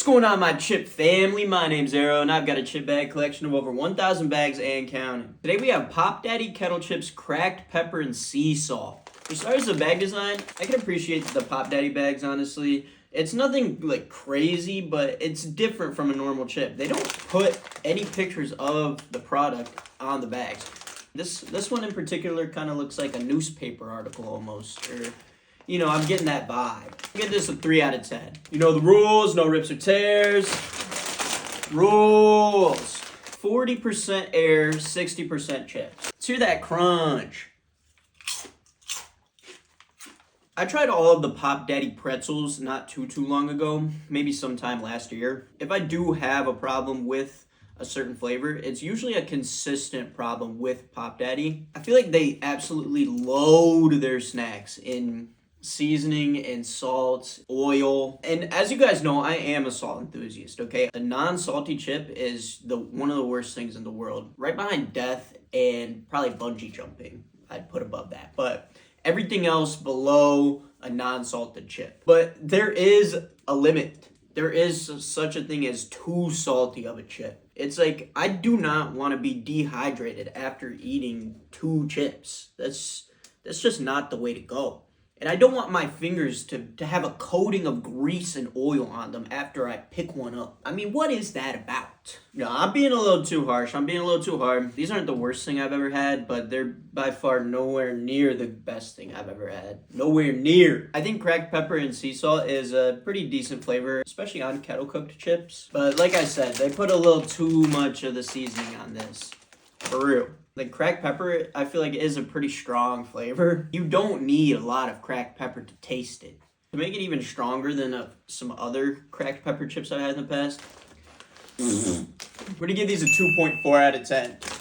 What's going on, my chip family? My name's Arrow, and I've got a chip bag collection of over 1,000 bags and counting. Today we have Pop Daddy Kettle Chips, Cracked Pepper, and Sea Salt. For starters, the bag design, I can appreciate the Pop Daddy bags, honestly. It's nothing like crazy, but it's different from a normal chip. They don't put any pictures of the product on the bags. This one in particular kind of looks like a newspaper article almost, or you know, I'm getting that vibe. I give this a 3 out of 10. You know the rules, no rips or tears. Rules. 40% air, 60% chips. Let's hear that crunch. I tried all of the Pop Daddy pretzels not too long ago, maybe sometime last year. If I do have a problem with a certain flavor, it's usually a consistent problem with Pop Daddy. I feel like they absolutely load their snacks in seasoning and salt, oil. And as you guys know, I am a salt enthusiast, okay? A non-salty chip is one of the worst things in the world. Right behind death and probably bungee jumping, I'd put above that. But everything else below a non-salted chip. But there is a limit. There is such a thing as too salty of a chip. It's like, I do not want to be dehydrated after eating 2 chips. That's just not the way to go. And I don't want my fingers to have a coating of grease and oil on them after I pick one up. I mean, what is that about? No, I'm being a little too harsh. I'm being a little too hard. These aren't the worst thing I've ever had, but they're by far nowhere near the best thing I've ever had. Nowhere near. I think cracked pepper and sea salt is a pretty decent flavor, especially on kettle cooked chips. But like I said, they put a little too much of the seasoning on this. For real. Like cracked pepper, I feel like is a pretty strong flavor. You don't need a lot of cracked pepper to taste it. To make it even stronger than some other cracked pepper chips I've had in the past, we're gonna give these a 2.4 out of 10.